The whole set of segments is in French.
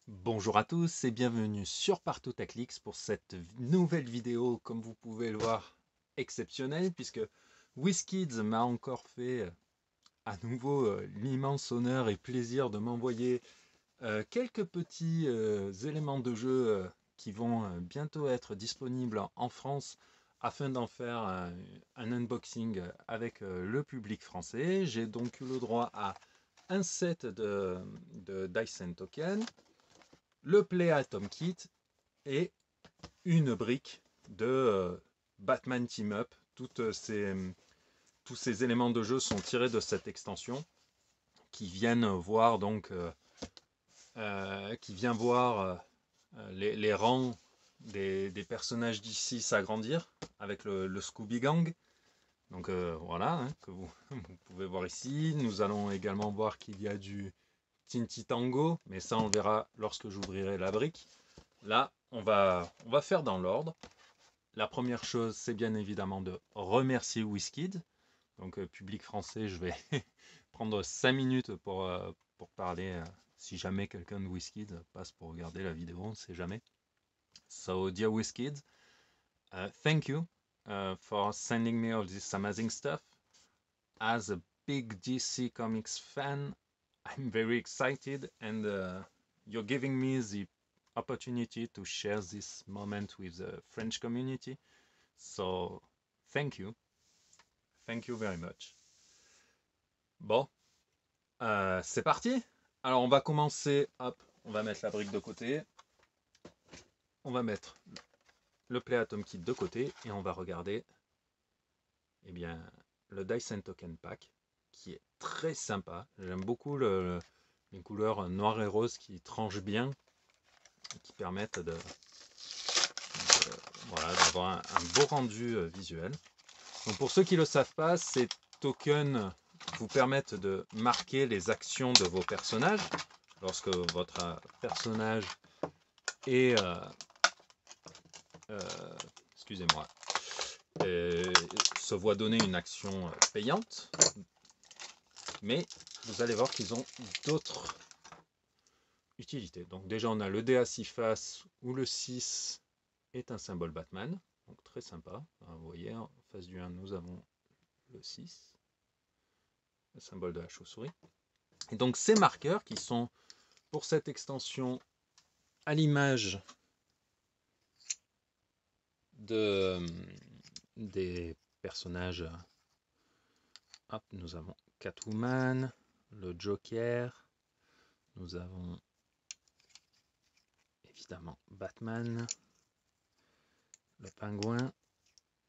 Bonjour à tous et bienvenue sur Partout à Clics pour cette nouvelle vidéo, comme vous pouvez le voir, exceptionnelle, puisque WizKids m'a encore fait à nouveau l'immense honneur et plaisir de m'envoyer quelques petits éléments de jeu qui vont bientôt être disponibles en France afin d'en faire un unboxing avec le public français. J'ai donc eu le droit à un set de Dyson Token, le Play Atom Kit et une brique de Batman Team Up. Tous ces éléments de jeu sont tirés de cette extension qui viennent voir donc qui vient voir les rangs des personnages d'ici s'agrandir avec le Scooby Gang. Donc voilà, hein, que vous pouvez voir ici. Nous allons également voir qu'il y a du Tinti Tango, mais ça on le verra lorsque j'ouvrirai la brique. Là, on va faire dans l'ordre. La première chose, c'est bien évidemment de remercier WizKids. Donc, public français, je vais prendre 5 minutes pour parler. Si jamais quelqu'un de WizKids passe pour regarder la vidéo, on ne sait jamais. So, dear WizKids, thank you for sending me all this amazing stuff. As a big DC Comics fan, I'm very excited and you're giving me the opportunity to share this moment with the French community. So, thank you. Thank you very much. Bon, c'est parti. Alors, on va commencer. Hop, on va mettre la brique de côté. On va mettre le Play Atom Kit de côté et on va regarder eh bien, le Dyson Token Pack qui est très sympa. J'aime beaucoup les couleurs noir et rose qui tranchent bien et qui permettent voilà, d'avoir un beau rendu visuel. Donc pour ceux qui ne le savent pas, ces tokens vous permettent de marquer les actions de vos personnages. Lorsque votre personnage est, excusez-moi, se voit donner une action payante, mais vous allez voir qu'ils ont d'autres utilités. Donc déjà on a le dé à 6 faces où le 6 est un symbole Batman, donc très sympa. Alors, vous voyez, en face du 1 nous avons le 6, le symbole de la chauve-souris. Et donc ces marqueurs qui sont pour cette extension à l'image des personnages. Hop, nous avons Catwoman, le Joker, nous avons évidemment Batman, le Pingouin,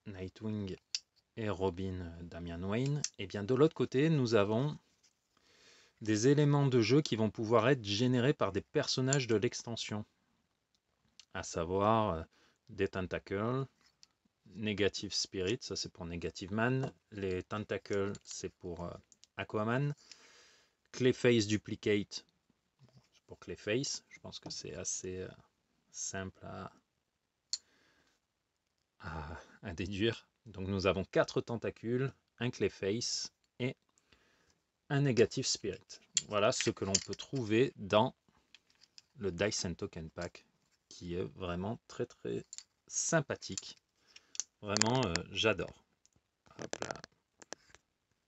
Nightwing et Robin Damian Wayne. Et bien de l'autre côté, nous avons des éléments de jeu qui vont pouvoir être générés par des personnages de l'extension, à savoir des tentacles, Negative Spirit, ça c'est pour Negative Man, les tentacles c'est pour Aquaman, Clayface Duplicate pour Clayface, je pense que c'est assez simple à déduire. Donc nous avons 4 tentacules, un Clayface et un Negative Spirit. Voilà ce que l'on peut trouver dans le Dyson Token Pack, qui est vraiment très très sympathique. Vraiment, j'adore. Hop là.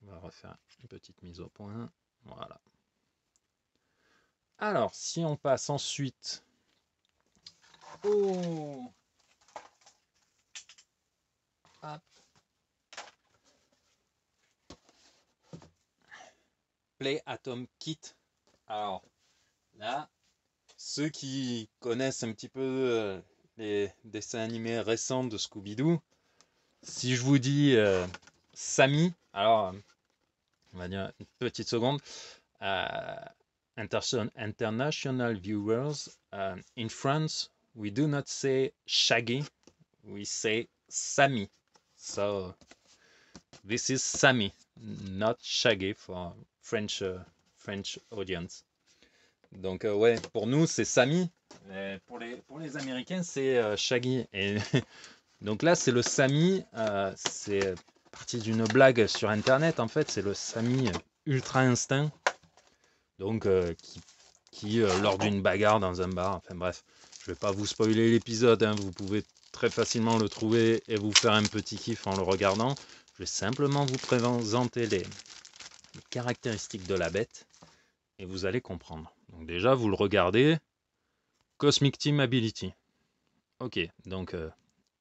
On va refaire une petite mise au point. Voilà. Alors, si on passe ensuite au... Hop. Play Atom Kit. Alors, là, ceux qui connaissent un petit peu les dessins animés récents de Scooby-Doo, si je vous dis Sammy, alors, on va dire une petite seconde. International viewers, in France, we do not say Shaggy, we say Sammy. So this is Sammy, not Shaggy for French audience. Donc ouais, pour nous c'est Sammy, pour les Américains c'est Shaggy. Et donc là c'est le Sammy, c'est parti d'une blague sur internet en fait, c'est le Sammy Ultra Instinct. Donc qui, lors d'une bagarre dans un bar, enfin bref, je vais pas vous spoiler l'épisode, hein, vous pouvez très facilement le trouver et vous faire un petit kiff en le regardant. Je vais simplement vous présenter les caractéristiques de la bête et vous allez comprendre. Donc déjà, vous le regardez, Cosmic Team Ability. Ok, donc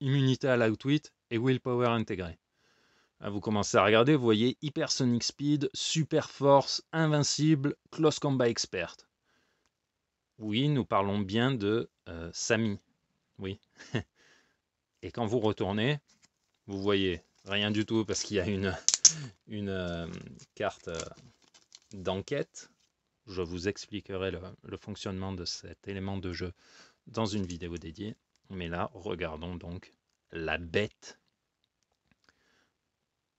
immunité à l'outwit et willpower intégré. Là, vous commencez à regarder, vous voyez Hypersonic Speed, Super Force, Invincible, Close Combat Expert. Oui, nous parlons bien de Sami. Oui. Et quand vous retournez, vous voyez rien du tout parce qu'il y a une carte d'enquête. Je vous expliquerai le fonctionnement de cet élément de jeu dans une vidéo dédiée. Mais là, regardons donc la bête.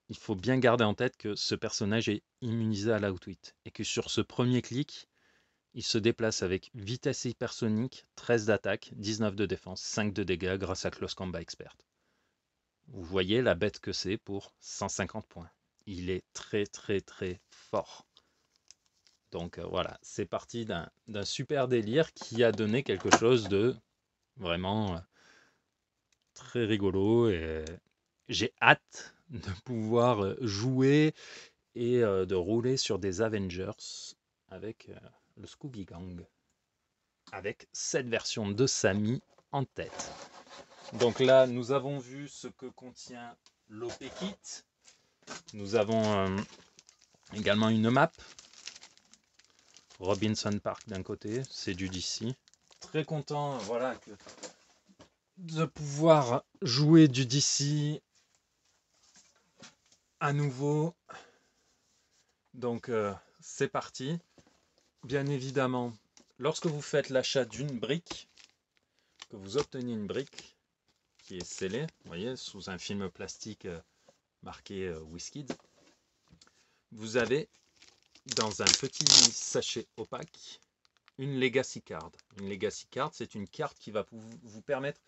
Il faut bien garder en tête que ce personnage est immunisé à l'outwit et que sur ce premier clic, il se déplace avec vitesse hypersonique, 13 d'attaque, 19 de défense, 5 de dégâts grâce à Close Combat Expert. Vous voyez la bête que c'est pour 150 points. Il est très très très fort. Donc voilà, c'est parti d'un super délire qui a donné quelque chose de vraiment très rigolo. Et j'ai hâte de pouvoir jouer et de rouler sur des Avengers avec le Scooby Gang. Avec cette version de Sami en tête. Donc là, nous avons vu ce que contient l'OP Kit. Nous avons également une map. Robinson Park d'un côté, c'est du DC. Très content, voilà, de pouvoir jouer du DC à nouveau. Donc c'est parti. Bien évidemment, lorsque vous faites l'achat d'une brique, que vous obtenez une brique qui est scellée, vous voyez, sous un film plastique marqué WizKids, vous avez dans un petit sachet opaque une Legacy Card. Une Legacy Card, c'est une carte qui va vous permettre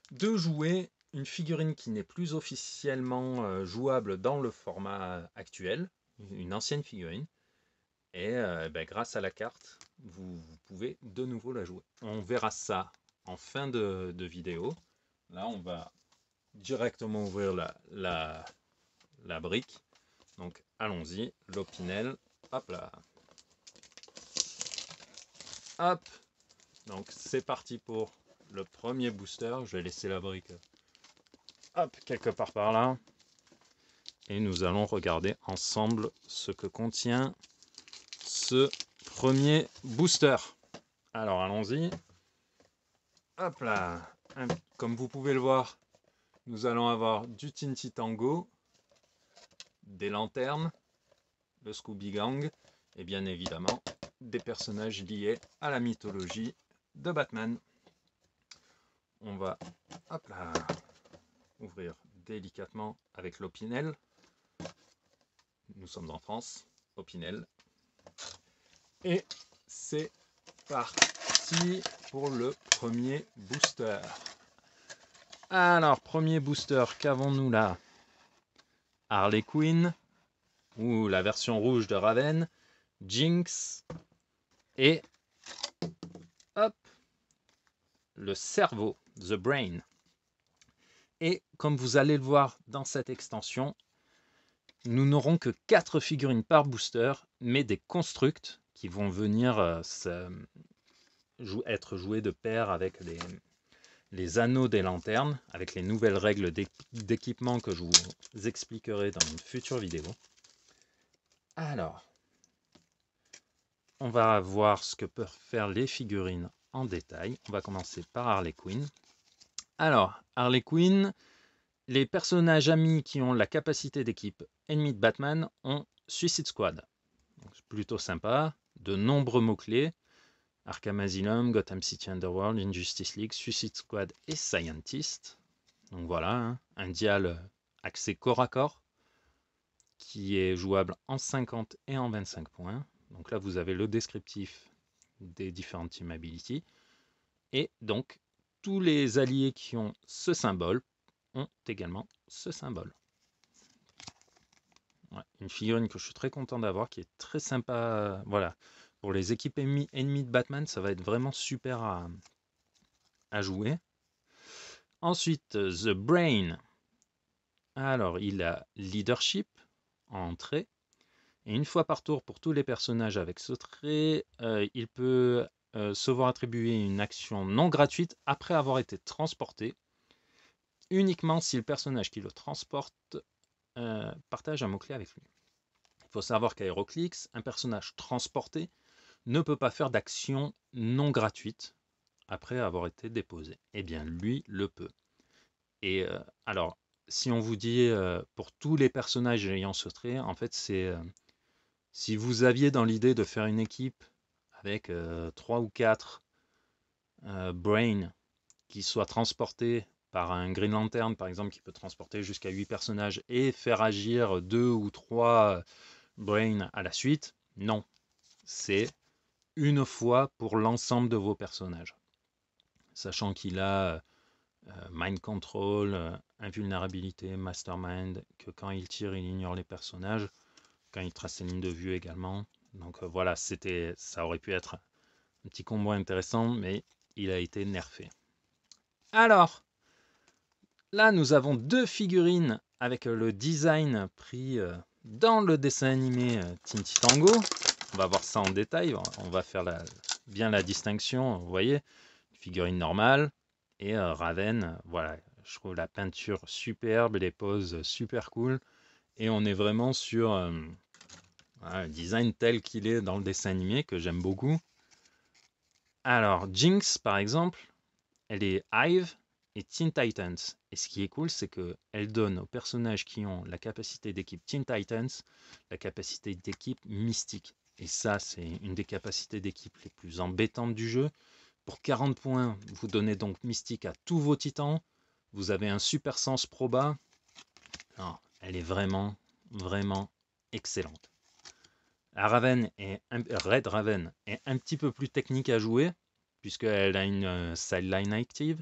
de jouer une figurine qui n'est plus officiellement jouable dans le format actuel, une ancienne figurine. Et grâce à la carte, vous pouvez de nouveau la jouer. On verra ça en fin de vidéo. Là, on va directement ouvrir la brique. Donc, allons-y. L'Opinel. Hop là. Hop. Donc, c'est parti pour le premier booster. Je vais laisser la brique hop, quelque part par là. Et nous allons regarder ensemble ce que contient ce premier booster. Alors, allons-y. Hop là. Comme vous pouvez le voir, nous allons avoir du Tinty Tango, des lanternes, le Scooby Gang et bien évidemment des personnages liés à la mythologie de Batman. On va hop là, ouvrir délicatement avec l'Opinel. Nous sommes en France, Opinel. Et c'est parti pour le premier booster. Alors, premier booster, qu'avons-nous là? Harley Quinn, ou la version rouge de Raven, Jinx, et hop, le cerveau, The Brain. Et comme vous allez le voir dans cette extension, nous n'aurons que 4 figurines par booster, mais des constructs qui vont venir être joués de pair avec les anneaux des lanternes, avec les nouvelles règles d'équipement que je vous expliquerai dans une future vidéo. Alors, on va voir ce que peuvent faire les figurines en détail. On va commencer par Harley Quinn. Alors, Harley Quinn, les personnages amis qui ont la capacité d'équipe ennemie de Batman ont Suicide Squad. C'est plutôt sympa. De nombreux mots-clés. Arkham Asylum, Gotham City Underworld, Injustice League, Suicide Squad et Scientist. Donc voilà, hein, un dial axé corps à corps qui est jouable en 50 et en 25 points. Donc là, vous avez le descriptif des différentes team abilities. Et donc, tous les alliés qui ont ce symbole ont également ce symbole. Ouais, une figurine que je suis très content d'avoir, qui est très sympa. Voilà. pour les équipes ennemies de Batman, ça va être vraiment super à jouer. Ensuite, The Brain. Alors, il a Leadership en trait. Et une fois par tour, pour tous les personnages avec ce trait, il peut se voir attribuer une action non gratuite après avoir été transporté, uniquement si le personnage qui le transporte partage un mot-clé avec lui. Il faut savoir qu'à HeroClix, un personnage transporté ne peut pas faire d'action non gratuite après avoir été déposé. Eh bien, lui le peut. Et alors, si on vous dit pour tous les personnages ayant ce trait, en fait, c'est si vous aviez dans l'idée de faire une équipe avec 3 ou 4 Brain qui soient transportés par un Green Lantern, par exemple, qui peut transporter jusqu'à 8 personnages et faire agir 2 ou 3 Brain à la suite, non. C'est une fois pour l'ensemble de vos personnages. Sachant qu'il a Mind Control, Invulnérabilité, Mastermind, que quand il tire, il ignore les personnages, quand il trace ses lignes de vue également. Donc voilà, ça aurait pu être un petit combo intéressant, mais il a été nerfé. Alors, là, nous avons 2 figurines avec le design pris dans le dessin animé Teen Tango. On va voir ça en détail, on va faire bien la distinction, vous voyez, figurine normale et Raven, voilà, je trouve la peinture superbe, les poses super cool, et on est vraiment sur un design tel qu'il est dans le dessin animé, que j'aime beaucoup. Alors, Jinx, par exemple, elle est Hive et Teen Titans. Et ce qui est cool, c'est qu'elle donne aux personnages qui ont la capacité d'équipe Teen Titans, la capacité d'équipe mystique. Et ça, c'est une des capacités d'équipe les plus embêtantes du jeu. Pour 40 points, vous donnez donc mystique à tous vos titans. Vous avez un super sens proba. Non, elle est vraiment, vraiment excellente. Red Raven est un petit peu plus technique à jouer, puisqu'elle a une sideline active.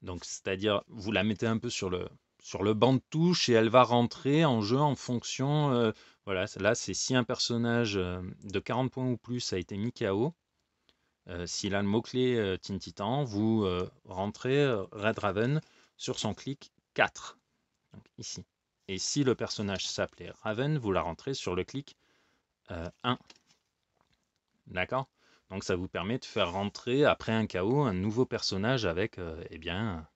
Donc, c'est-à-dire, vous la mettez un peu sur le banc de touche et elle va rentrer en jeu en fonction. Voilà, là, c'est si un personnage de 40 points ou plus a été mis KO. S'il a le mot-clé Teen Titan, vous rentrez Red Raven sur son clic 4. Donc, ici. Et si le personnage s'appelait Raven, vous la rentrez sur le clic 1. D'accord? Donc ça vous permet de faire rentrer après un KO un nouveau personnage avec eh bien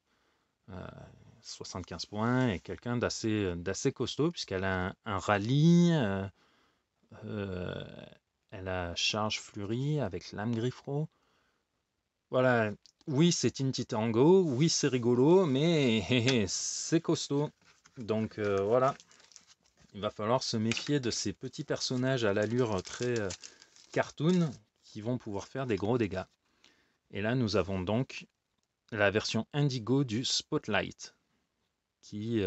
75 points et quelqu'un d'assez costaud puisqu'elle a un rallye, elle a charge fleurie avec lame griffro. Voilà, oui c'est Teen Tango, oui c'est rigolo, mais c'est costaud. Donc voilà, il va falloir se méfier de ces petits personnages à l'allure très cartoon qui vont pouvoir faire des gros dégâts. Et là nous avons donc la version Indigo du Spotlight qui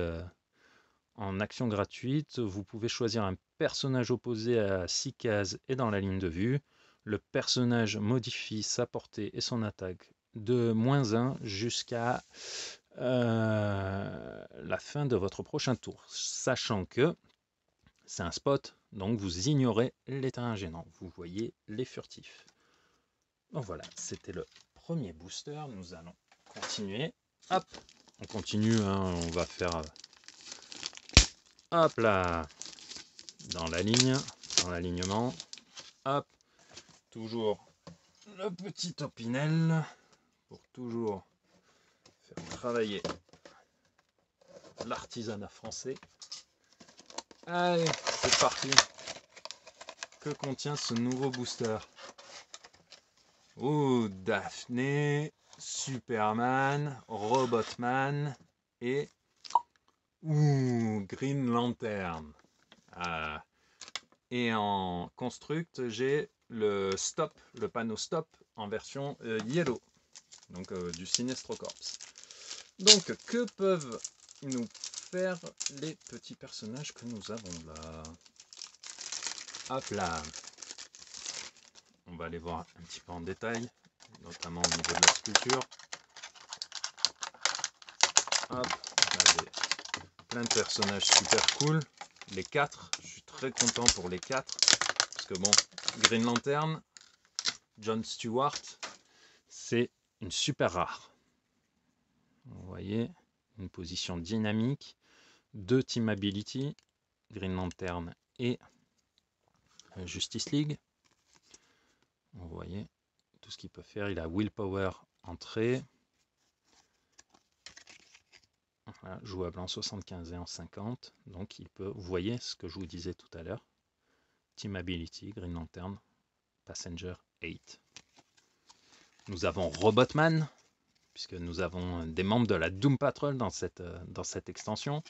en action gratuite, vous pouvez choisir un personnage opposé à 6 cases et dans la ligne de vue. Le personnage modifie sa portée et son attaque de -1 jusqu'à la fin de votre prochain tour. Sachant que c'est un spot, donc vous ignorez les terrains gênants. Vous voyez les furtifs. Donc voilà, c'était le premier booster. Nous allons continuer. Hop, on continue, hein, on va faire... Hop là, dans la ligne, dans l'alignement, hop, toujours le petit Opinel pour toujours faire travailler l'artisanat français. Allez, c'est parti. Que contient ce nouveau booster? Oh, Daphné, Superman, Robotman et Green Lantern. Ah. Et en construct, j'ai le panneau stop en version yellow, donc du Sinestro Corps. Donc, que peuvent nous faire les petits personnages que nous avons là? Hop là. On va aller voir un petit peu en détail, notamment au niveau de la sculpture. Hop, là j'ai plein de personnages super cool. Les 4, je suis très content pour les 4. Parce que bon, Green Lantern, John Stewart, c'est une super rare. Vous voyez, une position dynamique, 2 team ability, Green Lantern et Justice League. Vous voyez tout ce qu'il peut faire. Il a Willpower entrée. Voilà, jouable en 75 et en 50. Donc il peut, vous voyez ce que je vous disais tout à l'heure. Team Ability, Green Lantern, Passenger 8. Nous avons Robotman, puisque nous avons des membres de la Doom Patrol dans cette extension.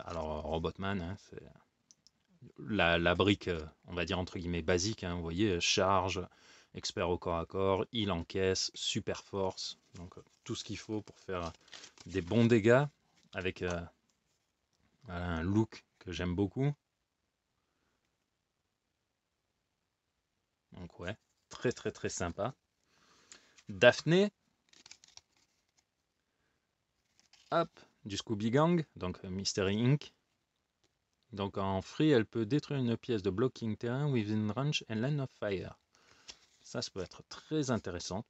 Alors Robotman, hein, c'est la brique, on va dire entre guillemets basique, hein, vous voyez, charge, expert au corps à corps, il encaisse, super force, donc tout ce qu'il faut pour faire des bons dégâts avec voilà, un look que j'aime beaucoup. Donc ouais, très très très sympa. Daphné, hop, du Scooby Gang, donc Mystery Inc. Donc en free, elle peut détruire une pièce de blocking terrain within range and line of fire. Ça peut être très intéressant.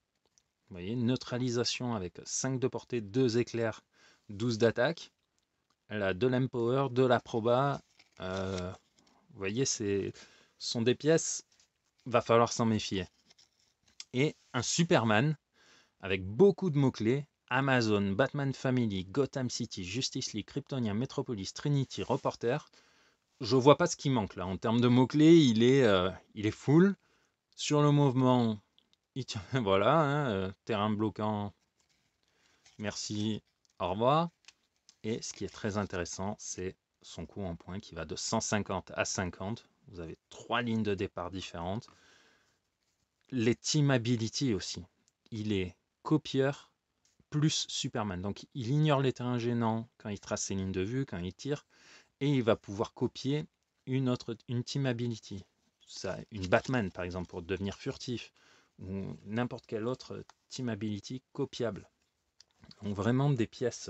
Vous voyez, neutralisation avec 5 de portée, 2 éclairs, 12 d'attaque. Elle a de l'empower, de la proba. Vous voyez, ce sont des pièces, va falloir s'en méfier. Et un Superman avec beaucoup de mots-clés. Amazon, Batman Family, Gotham City, Justice League, Kryptonien, Metropolis, Trinity, Reporter. Je vois pas ce qui manque là. En termes de mots-clés, il est full. Sur le mouvement, il tient, voilà, hein, terrain bloquant. Merci, au revoir. Et ce qui est très intéressant, c'est son coût en points qui va de 150 à 50. Vous avez 3 lignes de départ différentes. Les team ability aussi. Il est copieur plus Superman. Donc il ignore les terrains gênants quand il trace ses lignes de vue, quand il tire. Et il va pouvoir copier une team ability. Ça, une Batman par exemple pour devenir furtif. Ou n'importe quelle autre team ability copiable. Donc vraiment des pièces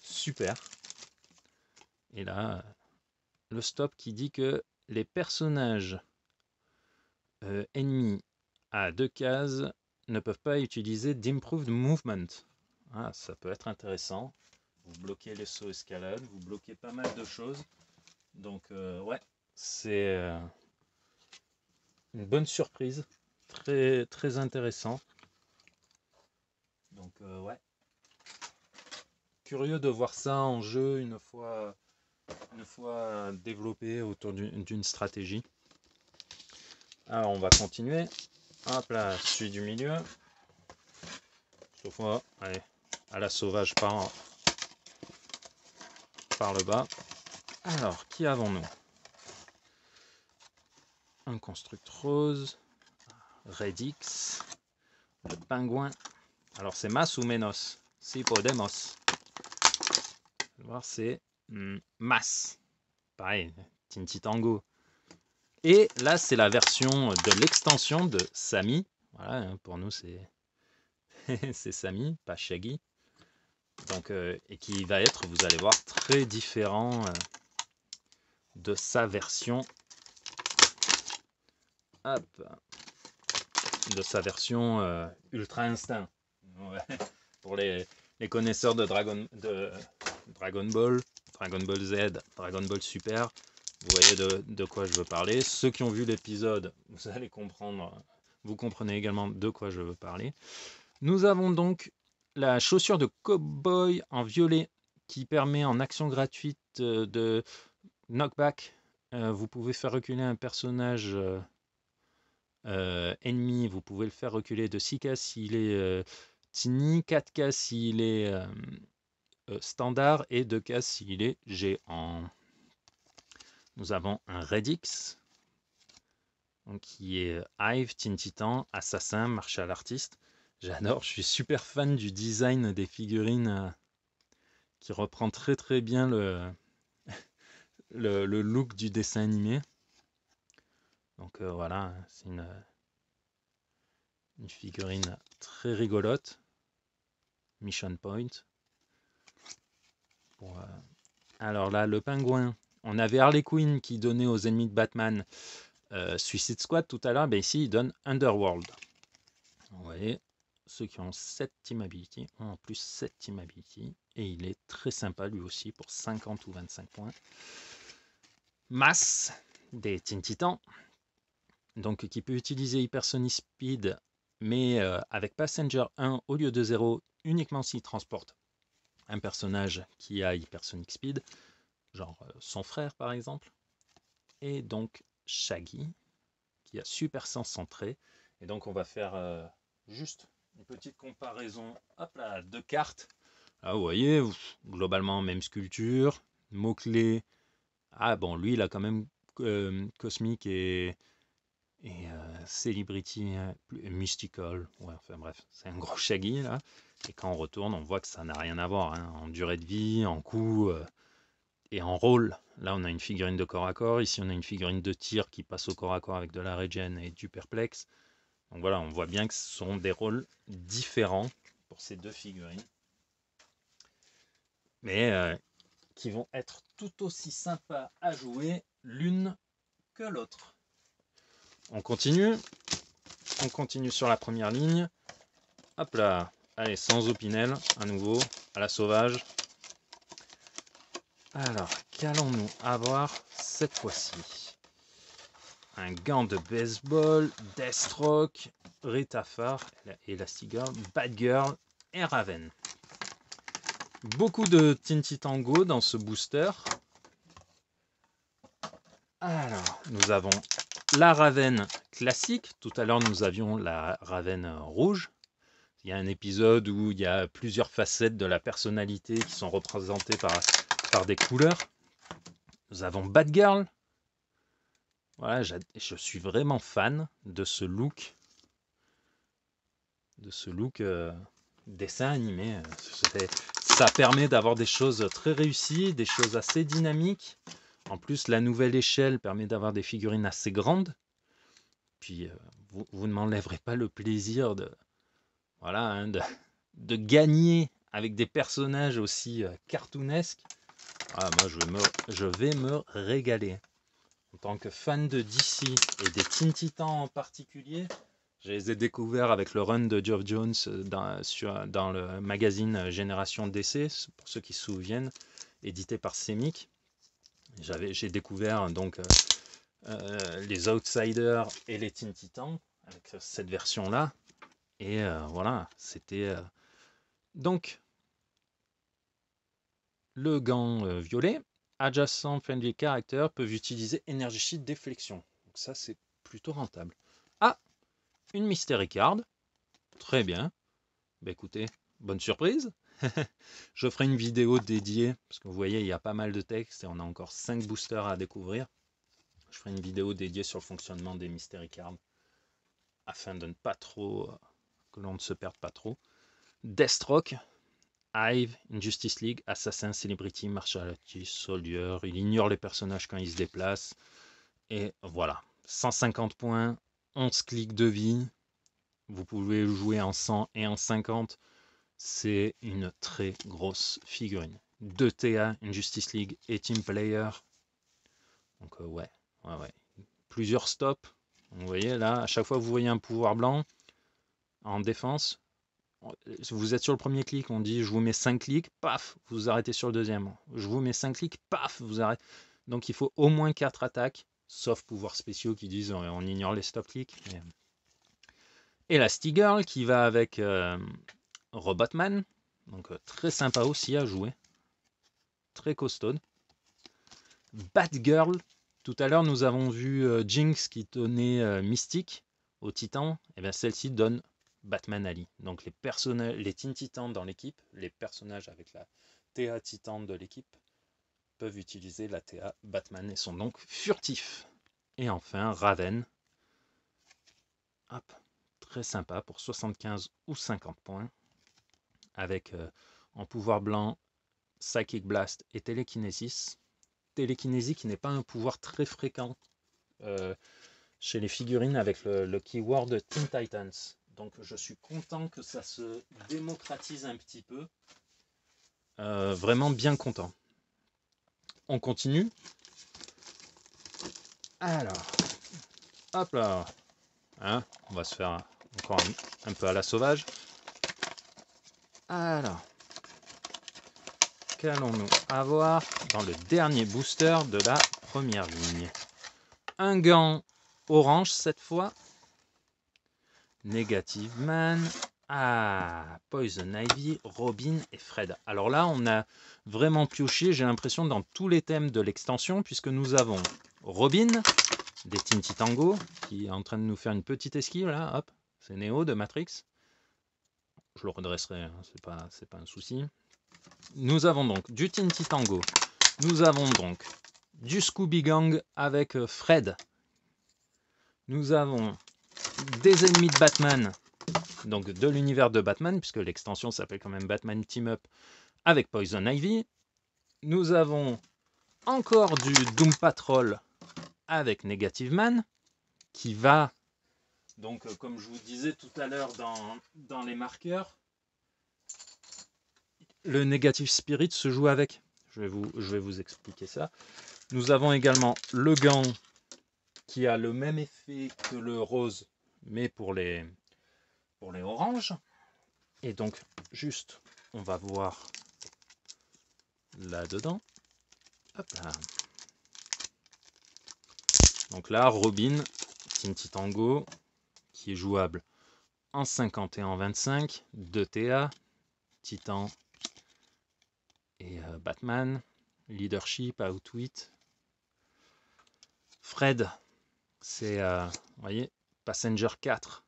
super. Et là, le stop qui dit que les personnages ennemis à 2 cases ne peuvent pas utiliser d'improved movement. Ah, ça peut être intéressant. Vous bloquez les sauts escalade, vous bloquez pas mal de choses. Donc ouais, c'est une bonne surprise. Très, très intéressant. Donc ouais. Curieux de voir ça en jeu une fois développé autour d'une stratégie. Alors on va continuer. Hop là, celui du milieu. Sauf moi, allez, à la sauvage par le bas. Alors, qui avons-nous? Un construct rose, Redix, le pingouin. Alors c'est Mas ou Menos? C'est Podemos. On va voir, c'est Mas. Pareil, Tinti Tango. Et là, c'est la version de l'extension de Sami. Voilà, pour nous, c'est c'est Sami, pas Shaggy. Donc, et qui va être, vous allez voir, très différent de sa version. Hop, de sa version Ultra Instinct. Ouais. Pour les connaisseurs de Dragon Ball, Dragon Ball Z, Dragon Ball Super, vous voyez de quoi je veux parler. Ceux qui ont vu l'épisode, vous allez comprendre, vous comprenez également de quoi je veux parler. Nous avons donc la chaussure de cowboy en violet qui permet en action gratuite de knockback. Vous pouvez faire reculer un personnage ennemi, vous pouvez le faire reculer de 6 cases s'il est tiny, 4 cases s'il est standard et 2 cases s'il est géant. Nous avons un Redix donc, qui est Hive, Teen Titan, Assassin, Martial Artist. J'adore, je suis super fan du design des figurines qui reprend très très bien le look du dessin animé. Donc voilà, c'est une figurine très rigolote. Mission Point. Bon, alors là, le pingouin. On avait Harley Quinn qui donnait aux ennemis de Batman Suicide Squad tout à l'heure, ben ici il donne Underworld. Vous voyez, ceux qui ont 7 team ability ont en plus 7 team ability. Et il est très sympa lui aussi pour 50 ou 25 points. Mass des Teen Titans. Donc qui peut utiliser Hypersonic Speed, mais avec Passenger 1 au lieu de 0, uniquement s'il transporte un personnage qui a Hypersonic Speed, genre son frère par exemple. Et donc Shaggy, qui a Super Sens centré. Et donc on va faire juste une petite comparaison, hop là, de cartes. Là vous voyez, globalement même sculpture, mots-clés. Ah bon, lui il a quand même Cosmic et Celebrity, Mystical. Ouais, enfin bref, c'est un gros Shaggy là. Et quand on retourne, on voit que ça n'a rien à voir, hein, en durée de vie, en coût et en rôle. Là, on a une figurine de corps à corps. Ici, on a une figurine de tir qui passe au corps à corps avec de la regen et du perplexe. Donc voilà, on voit bien que ce sont des rôles différents pour ces deux figurines. Mais qui vont être tout aussi sympas à jouer l'une que l'autre. On continue sur la première ligne. Hop là, allez, sans Opinel, à nouveau, à la sauvage. Alors, qu'allons-nous avoir cette fois-ci? Un gant de baseball, Deathstroke, Rita Farr, Elastigirl, Batgirl et Raven. Beaucoup de Teen Titans Go dans ce booster. Alors, nous avons la Raven classique. Tout à l'heure, nous avions la Raven rouge. Il y a un épisode où il y a plusieurs facettes de la personnalité qui sont représentées par des couleurs. Nous avons Batgirl. Voilà, je suis vraiment fan de ce look. Dessin animé. Ça permet d'avoir des choses très réussies, des choses assez dynamiques. En plus, la nouvelle échelle permet d'avoir des figurines assez grandes. Puis, vous ne m'enlèverez pas le plaisir de gagner avec des personnages aussi cartoonesques. Ah, moi, je vais me régaler. En tant que fan de DC et des Teen Titans en particulier, je les ai découverts avec le run de Geoff Jones dans le magazine Génération DC, pour ceux qui se souviennent, édité par Semic. J'ai découvert donc les Outsiders et les Teen Titans avec cette version-là. Et voilà, c'était... Donc, le gant violet, Adjacent Friendly Character peuvent utiliser Energy Shield Déflexion. Donc ça, c'est plutôt rentable. Ah, une Mystery Card. Très bien. Bah écoutez, bonne surprise. Je ferai une vidéo dédiée, parce que vous voyez, il y a pas mal de textes et on a encore 5 boosters à découvrir. Je ferai une vidéo dédiée sur le fonctionnement des Mystery Cards, afin de ne pas trop... que l'on ne se perde pas trop. Deathstroke, Hive, Injustice League, Assassin, Celebrity, Martial Artist, Soldier. Il ignore les personnages quand ils se déplacent. Et voilà, 150 points, 11 clics de vie. Vous pouvez jouer en 100 et en 50. C'est une très grosse figurine. 2 TA, Injustice League et Team Player. Donc ouais. Plusieurs stops. Vous voyez là, à chaque fois que vous voyez un pouvoir blanc en défense, vous êtes sur le premier clic, on dit je vous mets 5 clics, paf, vous arrêtez sur le deuxième. Je vous mets 5 clics, paf, vous arrêtez. Donc il faut au moins 4 attaques, sauf pouvoirs spéciaux qui disent on ignore les stop clics. Mais... Elastigirl qui va avec Robotman, donc très sympa aussi à jouer, très costaud. Batgirl, tout à l'heure nous avons vu Jinx qui donnait Mystique au Titan, et bien celle-ci donne Batman Ali. Donc les Teen Titans dans l'équipe, les personnages avec la TA Titan de l'équipe, peuvent utiliser la TA Batman et sont donc furtifs. Et enfin Raven, hop, très sympa pour 75 ou 50 points, avec en pouvoir blanc Psychic Blast et Télékinésis. Télékinésie qui n'est pas un pouvoir très fréquent chez les figurines avec le keyword Teen Titans. Donc je suis content que ça se démocratise un petit peu. Vraiment bien content. On continue. Alors, Hop là, hein, on va se faire encore un peu à la sauvage. Alors, qu'allons-nous avoir dans le dernier booster de la première ligne? Un gant orange cette fois. Negative Man. Ah, Poison Ivy, Robin et Fred. Alors là, on a vraiment pioché, j'ai l'impression, dans tous les thèmes de l'extension, puisque nous avons Robin, des Teen Titango, qui est en train de nous faire une petite esquive, là, hop, c'est Neo de Matrix. Je le redresserai, hein, c'est pas un souci. Nous avons donc du Teen Titango, nous avons donc du Scooby Gang avec Fred. Nous avons des ennemis de Batman, donc de l'univers de Batman, puisque l'extension s'appelle quand même Batman Team Up avec Poison Ivy. Nous avons encore du Doom Patrol avec Negative Man, qui va, donc comme je vous disais tout à l'heure dans les marqueurs, le Negative Spirit se joue avec. Je vais vous expliquer ça. Nous avons également le gant qui a le même effet que le rose, mais pour les oranges. Et donc, juste, on va voir là-dedans. Hop là. Donc là, Robin, Teen Titango, qui est jouable en 50 et en 25, 2 TA, Titan et Batman, Leadership, Outwit. Fred, c'est, vous voyez, Passenger 4.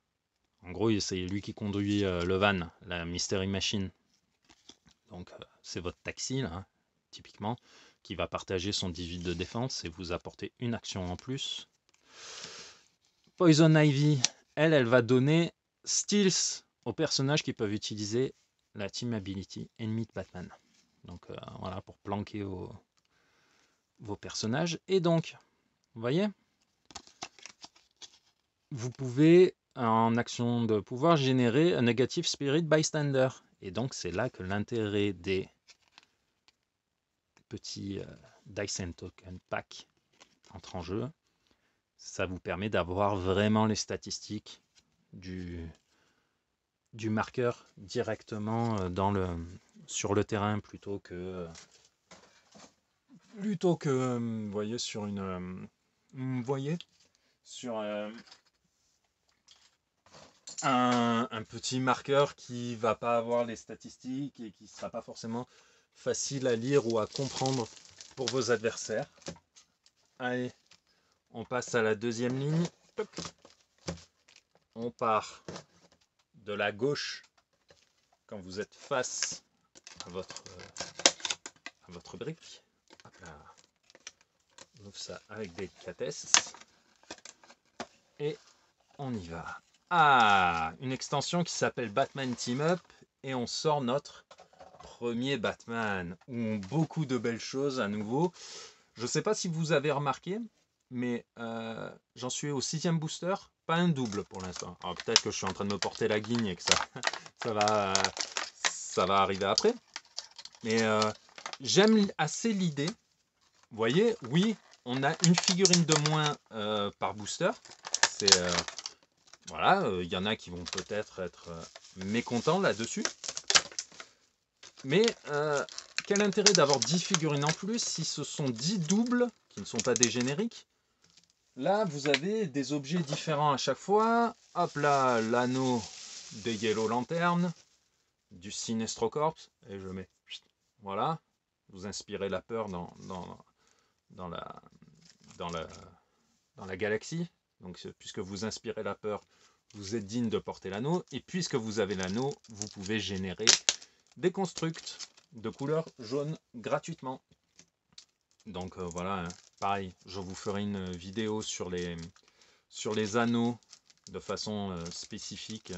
En gros, c'est lui qui conduit le van, la Mystery Machine. Donc, c'est votre taxi, là, hein, typiquement, qui va partager son 18 de défense et vous apporter une action en plus. Poison Ivy, elle va donner Stealth aux personnages qui peuvent utiliser la Team Ability ennemi de Batman. Donc voilà, pour planquer vos personnages. Et donc, vous voyez, vous pouvez, en action de pouvoir, générer un Negative Spirit Bystander. Et donc, c'est là que l'intérêt des petits Dice and Token Pack entre en jeu. Ça vous permet d'avoir vraiment les statistiques du marqueur directement sur le terrain plutôt que vous voyez sur vous voyez sur un petit marqueur qui va pas avoir les statistiques et qui sera pas forcément facile à lire ou à comprendre pour vos adversaires. Allez, on passe à la deuxième ligne. On part de la gauche quand vous êtes face à votre brique. Hop là. On ouvre ça avec des cathèses. Et on y va. Ah, une extension qui s'appelle Batman Team Up. Et on sort notre premier Batman. Où beaucoup de belles choses à nouveau. Je ne sais pas si vous avez remarqué, mais j'en suis au 6e booster. Pas un double pour l'instant. Alors peut-être que je suis en train de me porter la guigne et que ça va arriver après. Mais j'aime assez l'idée. Vous voyez, oui, on a une figurine de moins par booster. C'est voilà, il y en a qui vont peut-être être mécontents là-dessus. Mais quel intérêt d'avoir 10 figurines en plus si ce sont 10 doubles qui ne sont pas des génériques? Là, vous avez des objets différents à chaque fois. Hop là, l'anneau de Yellow Lantern, du Sinestro Corps, et je mets, voilà, vous inspirez la peur dans la galaxie. Donc, puisque vous inspirez la peur, vous êtes digne de porter l'anneau. Et puisque vous avez l'anneau, vous pouvez générer des constructs de couleur jaune gratuitement. Donc voilà, hein, pareil, je vous ferai une vidéo sur les anneaux de façon spécifique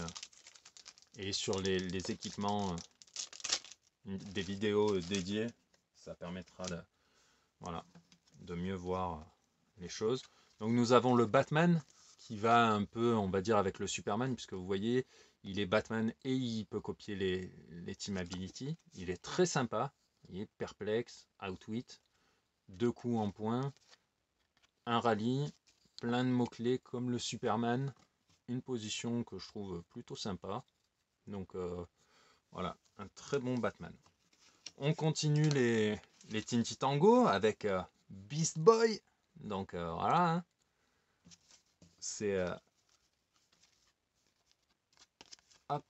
et sur les équipements, des vidéos dédiées. Ça permettra de mieux voir les choses. Donc nous avons le Batman qui va un peu, on va dire, avec le Superman, puisque vous voyez, il est Batman et il peut copier les Team Ability. Il est très sympa. Il est perplexe, outwit, 2 coups en point, un rallye, plein de mots-clés comme le Superman, une position que je trouve plutôt sympa. Donc voilà, un très bon Batman. On continue les Teen Tango avec Beast Boy. Donc voilà, hein. C'est hop,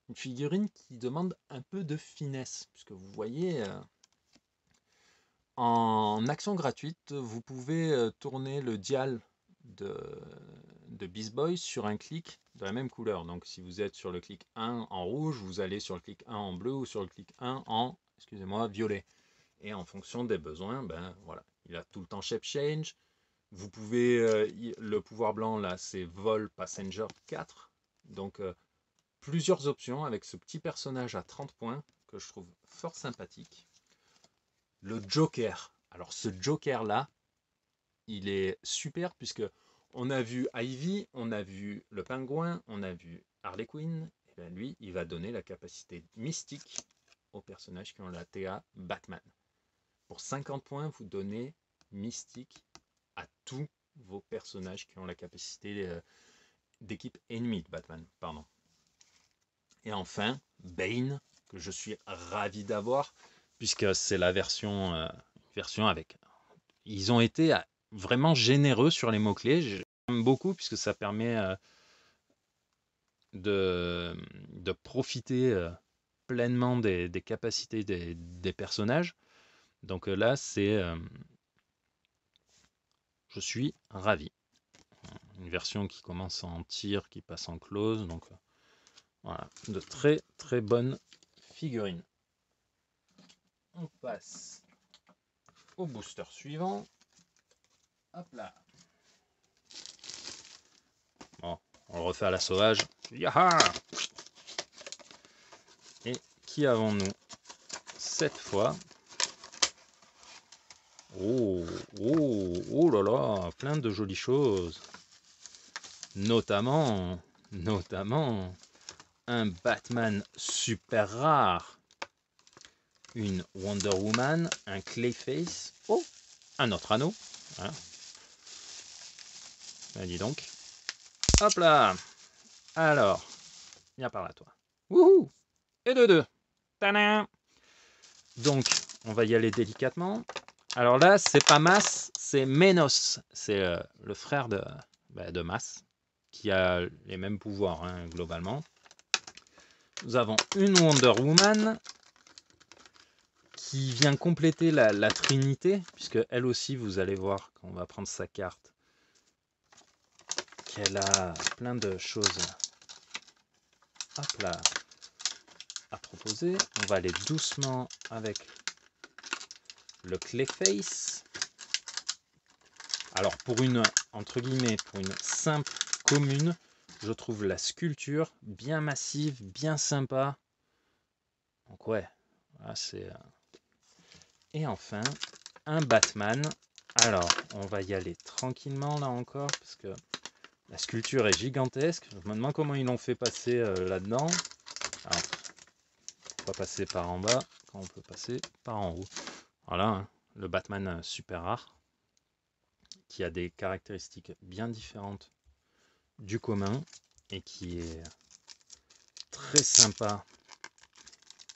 une figurine qui demande un peu de finesse, puisque vous voyez, en action gratuite, vous pouvez tourner le dial de, de Beast Boy sur un clic de la même couleur. Donc si vous êtes sur le clic 1 en rouge, vous allez sur le clic 1 en bleu ou sur le clic 1 en, excusez-moi, violet. Et en fonction des besoins, ben voilà, il a tout le temps shape change. Vous pouvez, le pouvoir blanc là, c'est vol passenger 4. Donc plusieurs options avec ce petit personnage à 30 points que je trouve fort sympathique. Le Joker. Alors ce Joker là, il est super puisque on a vu Ivy, on a vu le Pingouin, on a vu Harley Quinn. Et bien lui, il va donner la capacité mystique aux personnages qui ont la TA Batman. Pour 50 points, vous donnez mystique à tous vos personnages qui ont la capacité d'équipe ennemie de Batman. Pardon. Et enfin, Bane, que je suis ravi d'avoir, puisque c'est la version avec. Ils ont été vraiment généreux sur les mots-clés. J'aime beaucoup, puisque ça permet de profiter pleinement des capacités des personnages. Donc là, je suis ravi. Une version qui commence en tir, qui passe en close. Donc voilà, de très très bonnes figurines. On passe au booster suivant. Hop là. Bon, on le refait à la sauvage. Yaha! Et qui avons-nous cette fois? Oh, oh, oh là là, plein de jolies choses. Notamment un Batman super rare, une Wonder Woman, un Clayface, oh, un autre anneau. Voilà. Ben, dis donc. Hop là. Alors, viens par là toi. Wouhou! Et de deux. Tadam! Donc, on va y aller délicatement. Alors là, c'est pas Mas, c'est Menos. C'est le frère de Mas, qui a les mêmes pouvoirs, hein, globalement. Nous avons une Wonder Woman qui vient compléter la Trinité, puisque elle aussi, vous allez voir quand on va prendre sa carte, qu'elle a plein de choses hop là, à proposer. On va aller doucement avec le Clayface. Alors pour une, entre guillemets, pour une simple commune, je trouve la sculpture bien massive, bien sympa. Donc ouais, là c'est... Et enfin, un Batman. Alors, on va y aller tranquillement là encore, parce que la sculpture est gigantesque. Je me demande comment ils l'ont fait passer là-dedans. Alors, on va passer par en bas, quand on peut passer par en haut. Voilà, hein, le Batman super rare, qui a des caractéristiques bien différentes du commun, et qui est très sympa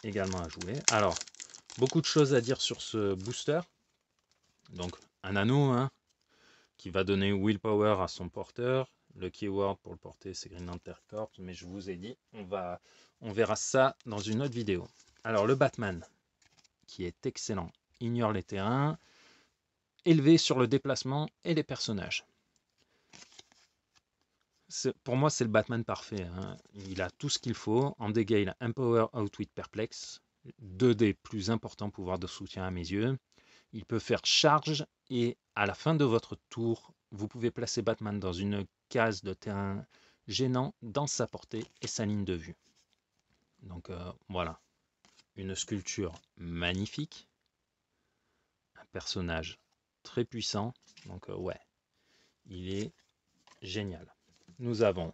également à jouer. Alors, beaucoup de choses à dire sur ce booster. Donc, un anneau, hein, qui va donner willpower à son porteur. Le keyword pour le porter, c'est Green Lantern Corps, mais je vous ai dit, on verra ça dans une autre vidéo. Alors, le Batman, qui est excellent, ignore les terrains, élevé sur le déplacement et les personnages. Pour moi, c'est le Batman parfait, hein. Il a tout ce qu'il faut. En dégâts, il a Empower, Outwit, Perplex. Deux des plus importants pouvoirs de soutien à mes yeux. Il peut faire charge et à la fin de votre tour, vous pouvez placer Batman dans une case de terrain gênant dans sa portée et sa ligne de vue. Donc voilà, une sculpture magnifique, un personnage très puissant. Donc ouais, il est génial. Nous avons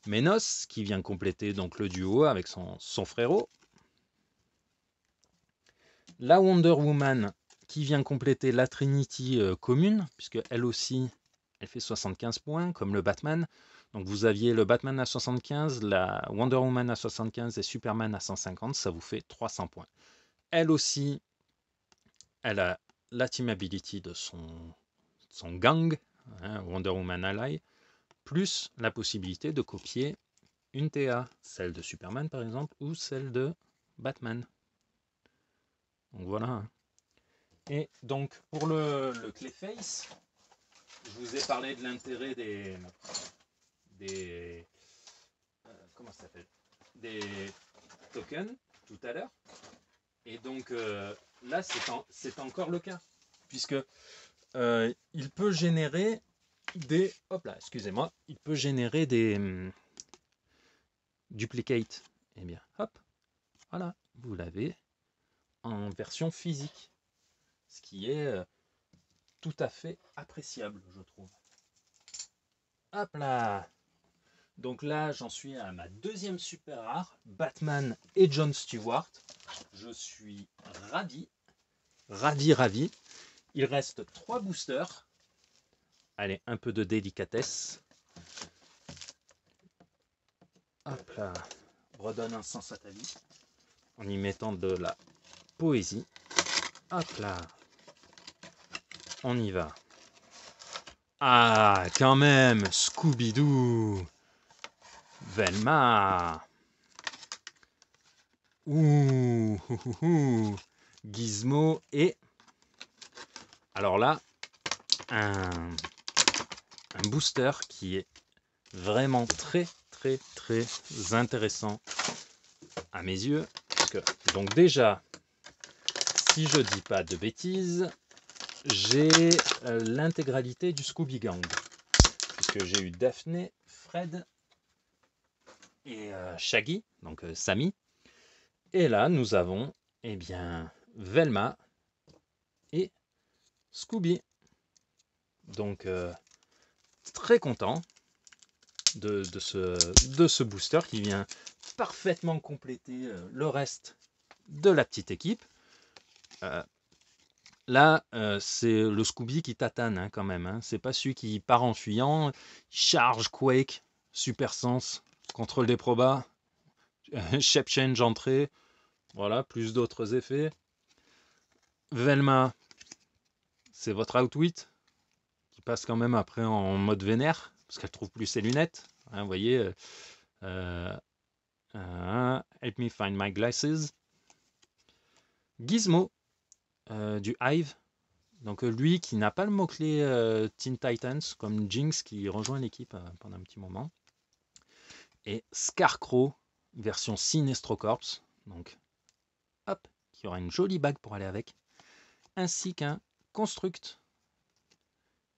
Menos qui vient compléter donc le duo avec son frérot. La Wonder Woman qui vient compléter la Trinity commune, puisque elle aussi, elle fait 75 points, comme le Batman. Donc vous aviez le Batman à 75, la Wonder Woman à 75 et Superman à 150, ça vous fait 300 points. Elle aussi, elle a la team ability de son gang, hein, Wonder Woman Ally, plus la possibilité de copier une TA, celle de Superman par exemple, ou celle de Batman. Donc voilà. Et donc pour le Clayface, je vous ai parlé de l'intérêt des comment ça s'appelle, des tokens tout à l'heure. Et donc là, c'est encore le cas, puisque il peut générer des, hop là, excusez-moi, il peut générer des duplicates. Eh bien, hop, voilà, vous l'avez en version physique, ce qui est tout à fait appréciable, je trouve. Hop là. Donc là, j'en suis à ma deuxième super rare, Batman et John Stewart. Je suis ravi, ravi. Il reste 3 boosters. Allez, un peu de délicatesse. Hop là, redonne un sens à ta vie en y mettant de la poésie. Hop là, on y va. Ah, quand même, Scooby-Doo, Velma. Ouh, Gizmo et... Alors là, un booster qui est vraiment très intéressant à mes yeux. Parce que, donc déjà, si je dis pas de bêtises, j'ai l'intégralité du Scooby Gang. Puisque j'ai eu Daphné, Fred et Shaggy, donc Sammy. Et là, nous avons, eh bien, Velma et Scooby. Donc, très content de ce booster qui vient parfaitement compléter le reste de la petite équipe. Là, c'est le Scooby qui tatane hein, quand même. Hein. C'est pas celui qui part en fuyant, charge Quake, Super Sens, contrôle des probas, shape change entrée, voilà, plus d'autres effets. Velma, c'est votre outwit qui passe quand même après en mode vénère parce qu'elle trouve plus ses lunettes. Hein, vous voyez, help me find my glasses. Gizmo du Hive. Donc lui qui n'a pas le mot-clé Teen Titans, comme Jinx qui rejoint l'équipe pendant un petit moment. Et Scarecrow, version Sinestro Corps. Donc hop, qui aura une jolie bague pour aller avec. Ainsi qu'un Construct.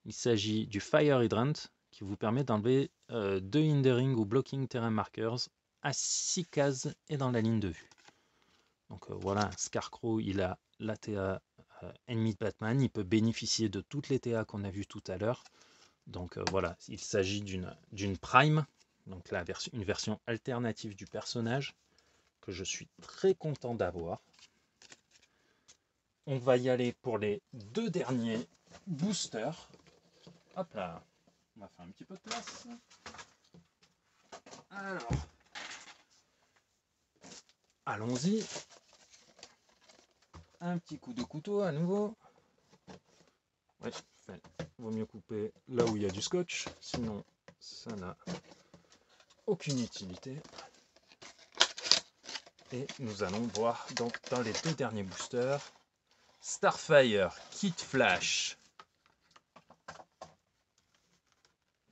Il s'agit du Fire Hydrant qui vous permet d'enlever 2 hindering ou blocking terrain markers à 6 cases et dans la ligne de vue. Donc voilà, Scarecrow, il a la TA ennemi de Batman, il peut bénéficier de toutes les TA qu'on a vues tout à l'heure. Donc voilà, il s'agit d'une Prime, donc là, une version alternative du personnage que je suis très content d'avoir. On va y aller pour les 2 derniers boosters. Hop là, on va faire un petit peu de place. Alors, allons-y. Un petit coup de couteau à nouveau. Ouais, vaut mieux couper là où il y a du scotch, sinon ça n'a aucune utilité. Et nous allons voir donc dans les 2 derniers boosters Starfire, Kid Flash,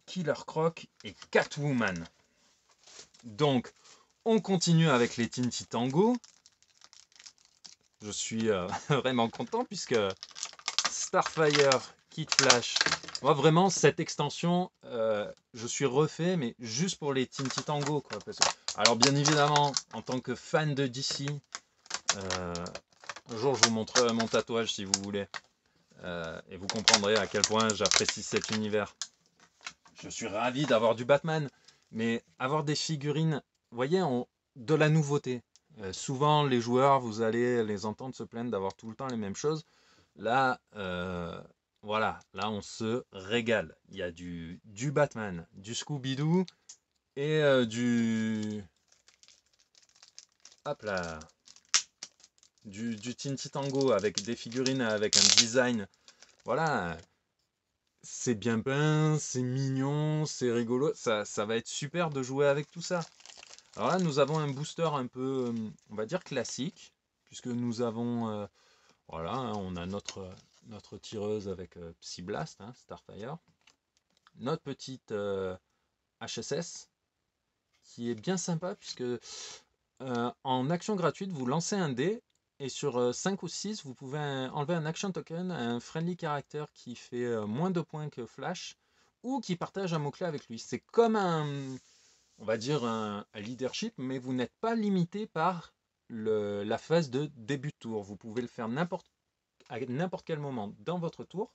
Killer Croc et Catwoman. Donc on continue avec les Teen Titango. Je suis vraiment content puisque Starfire, Kid Flash, moi vraiment cette extension, je suis refait mais juste pour les Teen Titango quoi. Alors bien évidemment en tant que fan de DC, un jour je vous montrerai mon tatouage si vous voulez, et vous comprendrez à quel point j'apprécie cet univers. Je suis ravi d'avoir du Batman, mais avoir des figurines, vous voyez, de la nouveauté. Souvent les joueurs, vous allez les entendre se plaindre d'avoir tout le temps les mêmes choses. Là, voilà, là on se régale. Il y a du Batman, du Scooby-Doo et hop là, du Tinty Tango avec des figurines avec un design. Voilà, c'est bien peint, c'est mignon, c'est rigolo. Ça va être super de jouer avec tout ça. Alors là, nous avons un booster un peu, on va dire classique, puisque nous avons, voilà, hein, on a notre tireuse avec Psyblast, hein, Starfire, notre petite HSS, qui est bien sympa, puisque en action gratuite, vous lancez un dé, et sur 5 ou 6, vous pouvez enlever un action token, un friendly character qui fait moins de points que Flash, ou qui partage un mot-clé avec lui. C'est comme on va dire un leadership, mais vous n'êtes pas limité par la phase de début de tour. Vous pouvez le faire à n'importe quel moment dans votre tour,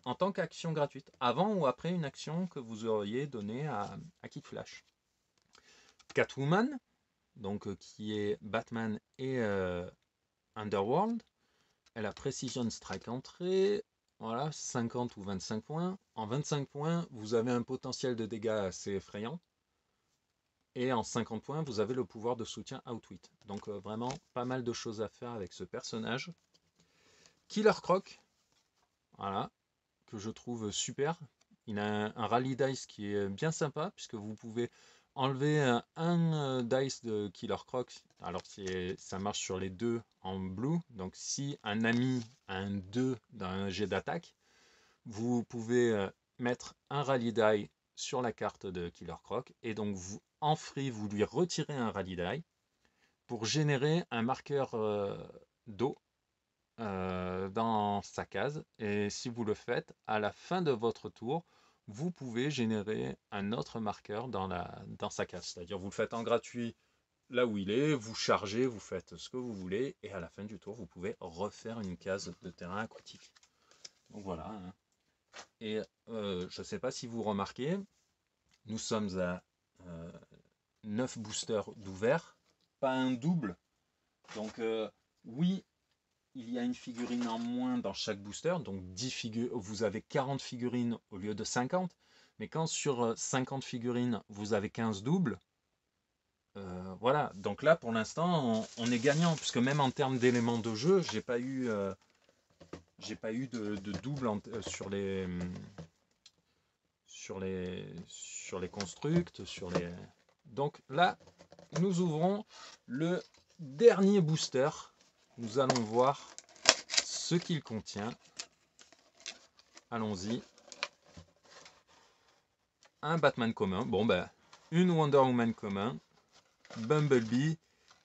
en tant qu'action gratuite, avant ou après une action que vous auriez donnée à Kid Flash. Catwoman, donc qui est Batman et Underworld. Elle a Precision Strike entrée, voilà, 50 ou 25 points. En 25 points, vous avez un potentiel de dégâts assez effrayant. Et en 50 points, vous avez le pouvoir de soutien Outwit. Donc vraiment, pas mal de choses à faire avec ce personnage. Killer Croc, voilà, que je trouve super. Il a un rally dice qui est bien sympa, puisque vous pouvez enlever un dice de Killer Croc. Alors ça marche sur les deux en blue. Donc si un ami a un 2 dans un jet d'attaque, vous pouvez mettre un rally die sur la carte de Killer Croc. Et donc en free, vous lui retirez un rally die pour générer un marqueur d'eau dans sa case. Et si vous le faites, à la fin de votre tour, vous pouvez générer un autre marqueur dans sa case. C'est-à-dire vous le faites en gratuit là où il est, vous chargez, vous faites ce que vous voulez, et à la fin du tour, vous pouvez refaire une case de terrain aquatique. Donc voilà. Hein. Et je ne sais pas si vous remarquez, nous sommes à 9 boosters d'ouvert, pas un double. Donc oui, il y a une figurine en moins dans chaque booster, donc 10 vous avez 40 figurines au lieu de 50, mais quand sur 50 figurines, vous avez 15 doubles, voilà, donc là pour l'instant on est gagnant, puisque même en termes d'éléments de jeu, j'ai pas eu de double sur les constructs, donc là nous ouvrons le dernier booster. Nous allons voir ce qu'il contient. Allons-y. Un Batman commun. Bon ben, une Wonder Woman commun. Bumblebee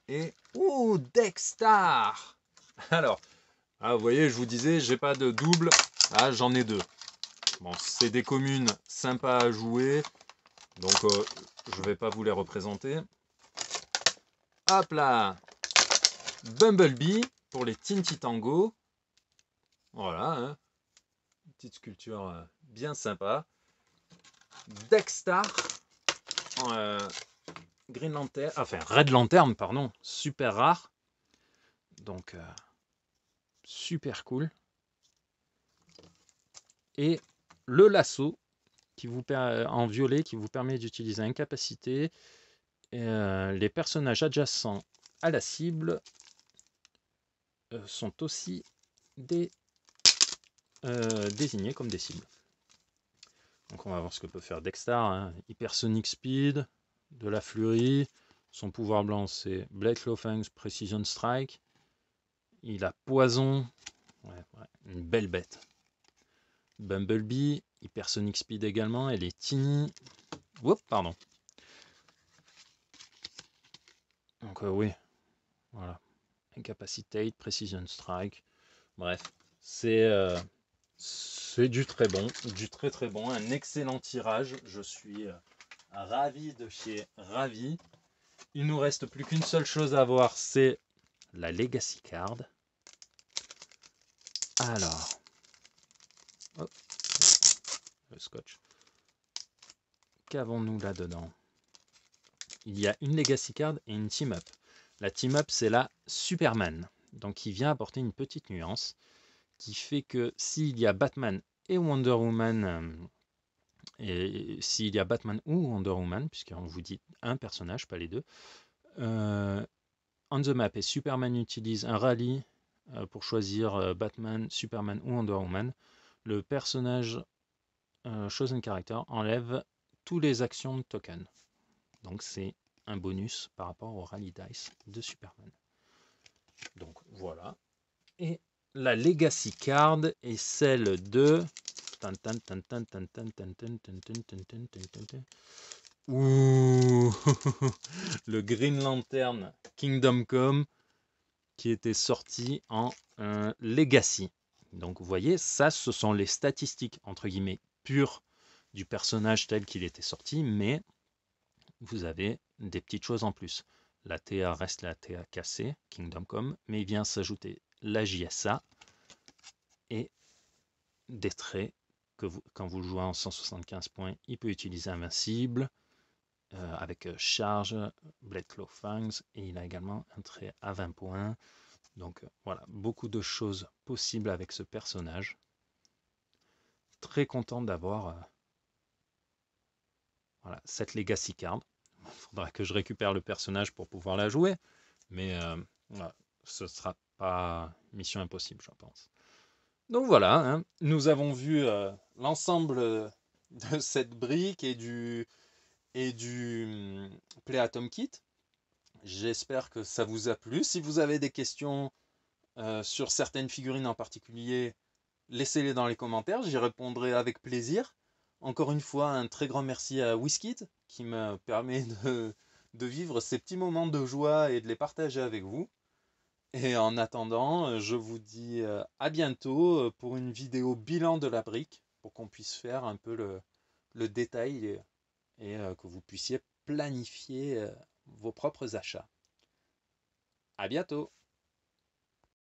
et Dexstar. Alors, vous voyez, je vous disais, j'ai pas de double. Là, j'en ai deux. Bon, c'est des communes sympas à jouer. Donc, je vais pas vous les représenter. Hop là. Bumblebee pour les Tinty Tango. Voilà. Hein. Petite sculpture bien sympa. Dexstar. Green Lantern, enfin Red Lantern, pardon, super rare. Donc, super cool. Et le lasso qui vous en violet qui vous permet d'utiliser incapacité. Les personnages adjacents à la cible sont aussi désignés comme des cibles. Donc on va voir ce que peut faire Dexstar. Hein. Hypersonic Speed, de la fleurie. Son pouvoir blanc c'est Blade Clawfangs Precision Strike. Il a poison. Ouais, une belle bête. Bumblebee, Hypersonic Speed également. Elle est teeny. Oups, pardon. Donc oui, voilà. Incapacitate, Precision Strike. Bref, c'est du très bon, du très très bon, un excellent tirage. Je suis ravi de chez ravi. Il nous reste plus qu'une seule chose à voir, c'est la Legacy Card. Alors, hop, le scotch. Qu'avons-nous là-dedans? Il y a une Legacy Card et une Team Up. La Team Up, c'est la Superman. Donc, qui vient apporter une petite nuance qui fait que s'il y a Batman et Wonder Woman, et s'il y a Batman ou Wonder Woman, puisqu'on vous dit un personnage, pas les deux. On the map, et Superman utilise un rallye pour choisir Batman, Superman ou Wonder Woman. Le personnage Chosen Character enlève tous les actions de token. Donc c'est un bonus par rapport au rallye dice de Superman. Donc voilà. Et la Legacy Card est celle de... Ouh, le Green Lantern Kingdom Come qui était sorti en Legacy. Donc vous voyez, ça ce sont les statistiques entre guillemets pures du personnage tel qu'il était sorti, mais vous avez des petites choses en plus. La TA reste la TA cassée, Kingdom Come, mais il vient s'ajouter la JSA et des traits que quand vous jouez en 175 points, il peut utiliser Invincible avec charge, Blade Claw Fangs, et il a également un trait à 20 points. Donc voilà, beaucoup de choses possibles avec ce personnage. Très content d'avoir voilà, cette Legacy Card. Il faudra que je récupère le personnage pour pouvoir la jouer, mais voilà, ce ne sera pas mission impossible, je pense. Donc voilà, hein, nous avons vu l'ensemble de cette brique et du Play Atom Kit. J'espère que ça vous a plu. Si vous avez des questions sur certaines figurines en particulier, laissez-les dans les commentaires, j'y répondrai avec plaisir. Encore une fois, un très grand merci à WizKid qui me permet de vivre ces petits moments de joie et de les partager avec vous. Et en attendant, je vous dis à bientôt pour une vidéo bilan de la brique pour qu'on puisse faire un peu le détail et que vous puissiez planifier vos propres achats. À bientôt!